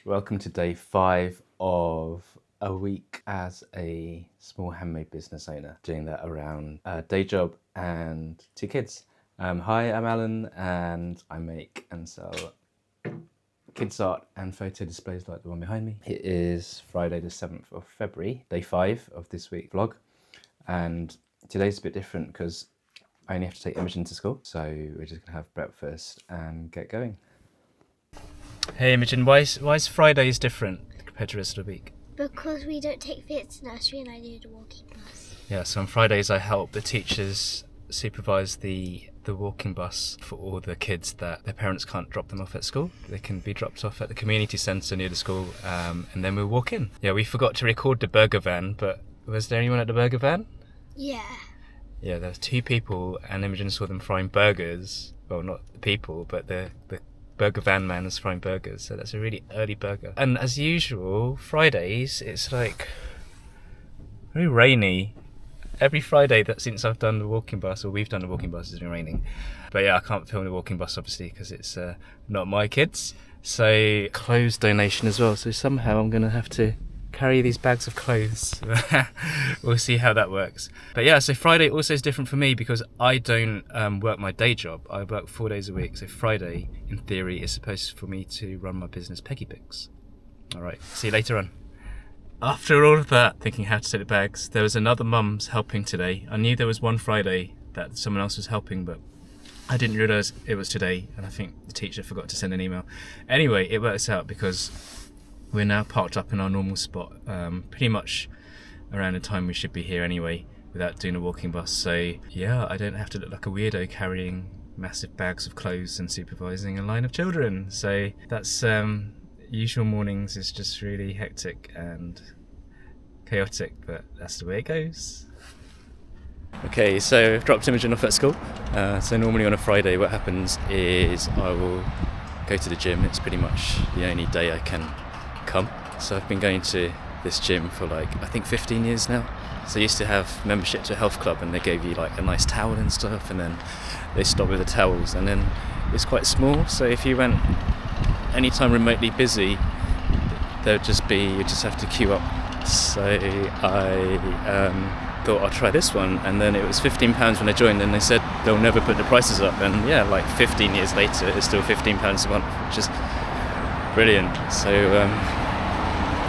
Welcome to day 5 of a week as a small handmade business owner, doing that around a day job and 2 kids. Hi, I'm Alan and I make and sell kids art and photo displays like the one behind me. It is Friday the 7th of February, day 5 of this week's vlog, and today's a bit different because I only have to take Imogen to school, so we're just gonna have breakfast and get going. Hey Imogen, why is Fridays different compared to the rest of the week? Because we don't take Fitz to nursery and I do the walking bus. Yeah, so on Fridays I help the teachers supervise the walking bus for all the kids that their parents can't drop them off at school. They can be dropped off at the community centre near the school, and then we'll walk in. Yeah, we forgot to record the burger van, but was there anyone at the burger van? Yeah. Yeah, there were 2 people and Imogen saw them frying burgers. Well, not the people, but the burger van man is frying burgers, so that's a really early burger. And as usual, Fridays, it's like very rainy. Every Friday that since I've done the walking bus, or we've done the walking bus, it's been raining. But yeah, I can't film the walking bus obviously because it's not my kids. So clothes donation as well, so somehow I'm gonna have to carry these bags of clothes. We'll see how that works. But yeah, so Friday also is different for me because I don't work my day job. I work 4 days a week, so Friday in theory is supposed for me to run my business Peggy Picks. Alright, see you later on. After all of that, thinking how to take the bags, there was another mum's helping today. I knew there was one Friday that someone else was helping, but I didn't realise it was today, and I think the teacher forgot to send an email. Anyway, it works out because we're now parked up in our normal spot, pretty much around the time we should be here anyway, without doing a walking bus. So yeah, I don't have to look like a weirdo carrying massive bags of clothes and supervising a line of children. So that's usual mornings is just really hectic and chaotic, but that's the way it goes. Okay, so I've dropped Imogen off at school. So normally on a Friday what happens is I will go to the gym. It's pretty much the only day I can come. So I've been going to this gym for like I think 15 years now. So I used to have membership to a health club and they gave you like a nice towel and stuff, and then they stopped with the towels, and then it's quite small, so if you went anytime remotely busy there'd just be, you just have to queue up. So I thought I'll try this one, and then it was £15 when I joined, and they said they'll never put the prices up, and yeah, like 15 years later it's still £15 a month, which is brilliant. So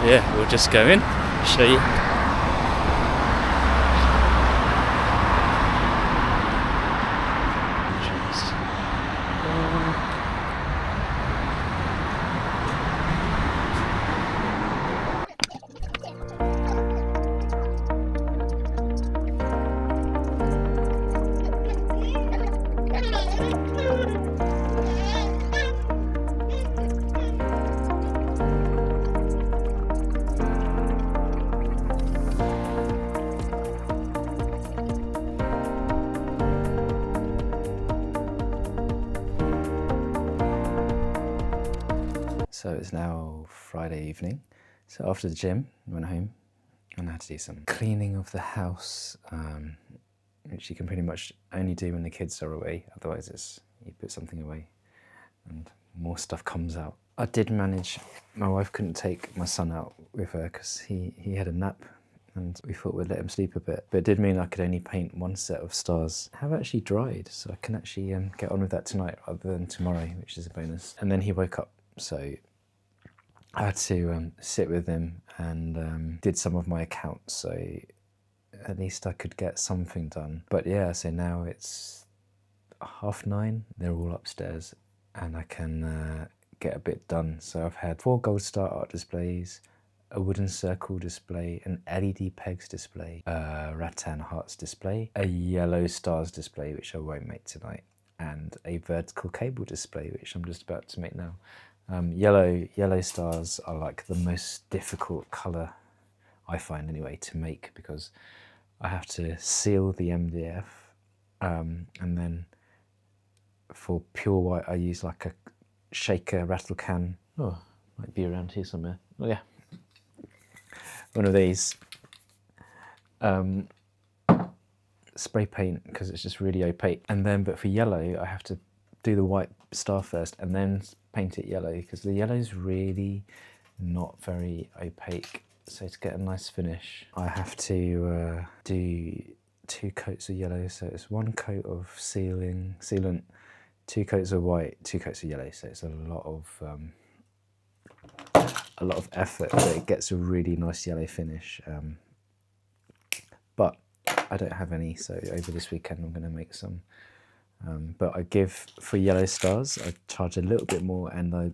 yeah, we'll just go in, show you. So it's now Friday evening. So after the gym, I went home and I had to do some cleaning of the house, which you can pretty much only do when the kids are away. Otherwise it's, you put something away and more stuff comes out. I did manage, my wife couldn't take my son out with her because he had a nap, and we thought we'd let him sleep a bit. But it did mean I could only paint 1 set of stars. I have actually dried, so I can actually get on with that tonight rather than tomorrow, which is a bonus. And then he woke up, so I had to sit with him and did some of my accounts, so at least I could get something done. But yeah, so now it's 9:30, they're all upstairs, and I can get a bit done. So I've had 4 gold star art displays, a wooden circle display, an LED pegs display, a rattan hearts display, a yellow stars display, which I won't make tonight, and a vertical cable display, which I'm just about to make now. Yellow stars are like the most difficult colour, I find anyway, to make, because I have to seal the MDF, and then for pure white I use like a shaker rattle can. Oh, might be around here somewhere. Oh yeah, one of these. Spray paint because it's just really opaque, and then but for yellow I have to do the white star first and then paint it yellow, because the yellow is really not very opaque. So to get a nice finish, I have to do 2 coats of yellow. So it's 1 coat of sealant, 2 coats of white, 2 coats of yellow. So it's a lot of effort, but it gets a really nice yellow finish. But I don't have any, so over this weekend I'm going to make some. But I give, for yellow stars, I charge a little bit more, and I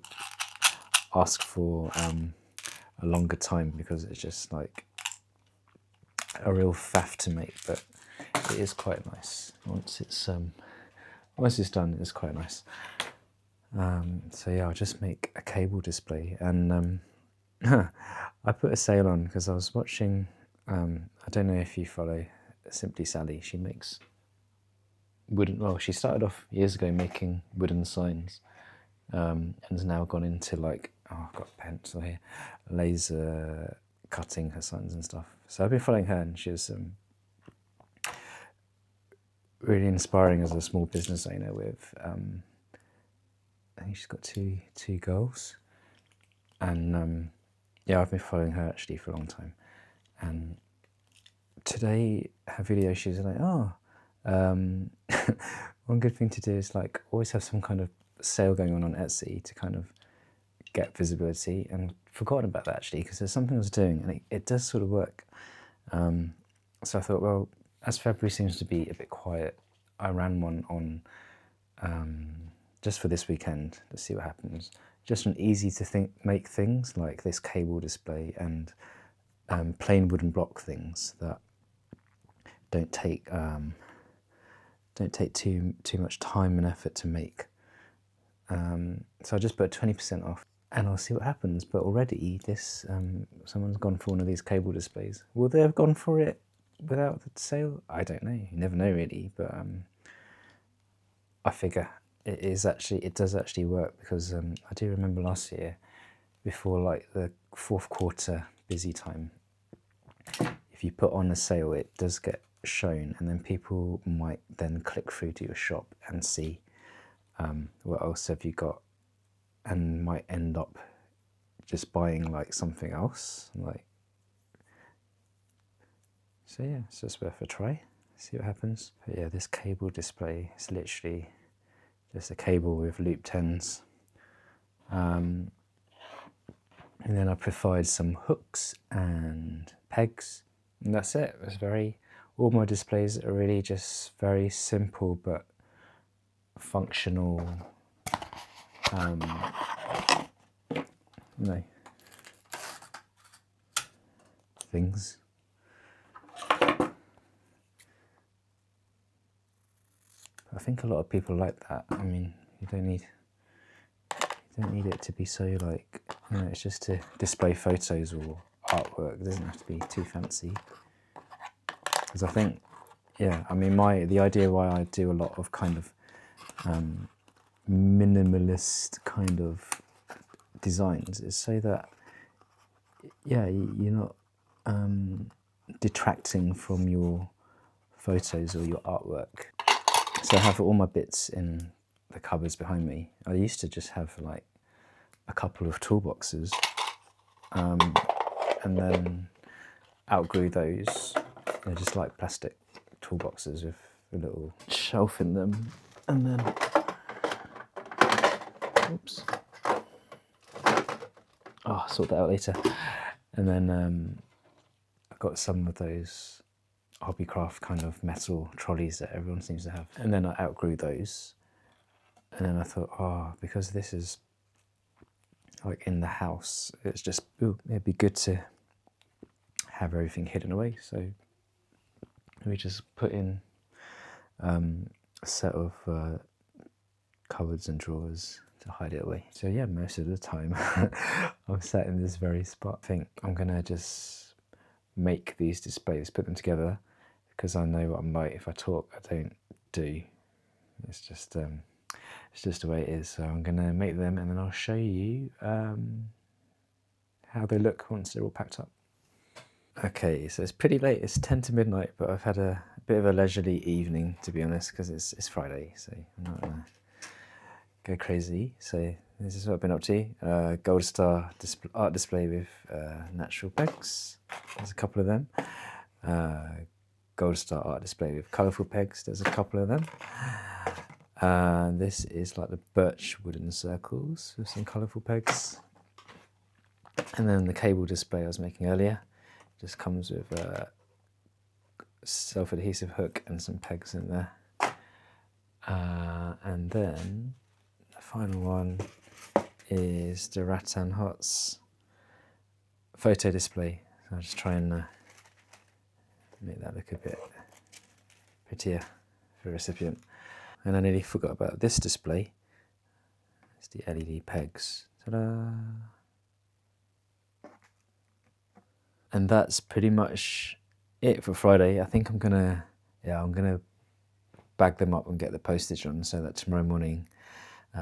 ask for a longer time because it's just like a real faff to make, but it is quite nice. Once it's done, it's quite nice. So yeah, I'll just make a cable display, and I put a sale on because I was watching, I don't know if you follow Simply Sally. She makes she started off years ago making wooden signs, and has now gone into like, I've got a pencil here, laser cutting her signs and stuff. So I've been following her, and she was really inspiring as a small business owner with, I think she's got two girls, and yeah, I've been following her actually for a long time. And today, her video, she was like, one good thing to do is like always have some kind of sale going on Etsy to kind of get visibility, and forgotten about that actually, because there's something I was doing, and it does sort of work. So I thought, well, as February seems to be a bit quiet, I ran one on just for this weekend to see what happens. Just an easy to make things like this cable display, and plain wooden block things that don't take too much time and effort to make. So I just put 20% off, and I'll see what happens. But already this someone's gone for one of these cable displays. Will they have gone for it without the sale? I don't know. You never know really, but I figure it does actually work, because I do remember last year, before like the 4th quarter busy time, if you put on a sale, it does get shown, and then people might then click through to your shop and see what else have you got, and might end up just buying like something else. Like, so yeah, it's just worth a try, see what happens. But yeah, this cable display is literally just a cable with loop ends, and then I provide some hooks and pegs, and that's it. All my displays are really just very simple but functional, things. I think a lot of people like that. I mean, you don't need it to be so like, it's just to display photos or artwork. It doesn't have to be too fancy. Because I think, yeah, I mean, the idea why I do a lot of kind of minimalist kind of designs is so that, yeah, you're not detracting from your photos or your artwork. So I have all my bits in the cupboards behind me. I used to just have like a couple of toolboxes, and then outgrew those. They're just like plastic toolboxes with a little shelf in them, and then, oops, I'll sort that out later. And then I've got some of those hobbycraft kind of metal trolleys that everyone seems to have, and then I outgrew those, and then I thought, because this is like in the house, it's just, it'd be good to have everything hidden away. So we just put in a set of cupboards and drawers to hide it away. So yeah, most of the time I'm sat in this very spot. I think I'm gonna just make these displays, put them together, because I know what I'm like. If I talk, I don't do. It's just the way it is. So I'm gonna make them, and then I'll show you how they look once they're all packed up. Okay, so it's pretty late. It's 10 to midnight, but I've had a bit of a leisurely evening, to be honest, because it's Friday, so I'm not gonna go crazy. So this is what I've been up to. Gold Star art display with natural pegs. There's a couple of them. Gold Star art display with colourful pegs. There's a couple of them. This is like the birch wooden circles with some colourful pegs. And then the cable display I was making earlier just comes with a self-adhesive hook and some pegs in there. And then the final one is the rattan hots photo display. So I'll just try and make that look a bit prettier for the recipient. And I nearly forgot about this display. It's the LED pegs. Ta-da! And that's pretty much it for Friday. I think I'm gonna bag them up and get the postage on so that tomorrow morning,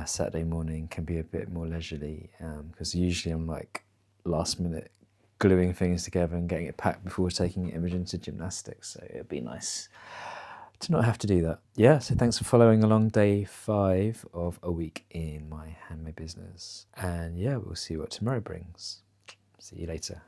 Saturday morning, can be a bit more leisurely. Because usually I'm like last minute gluing things together and getting it packed before taking Imogen to gymnastics. So it'd be nice to not have to do that. Yeah, so thanks for following along day 5 of a week in my handmade business. And yeah, we'll see what tomorrow brings. See you later.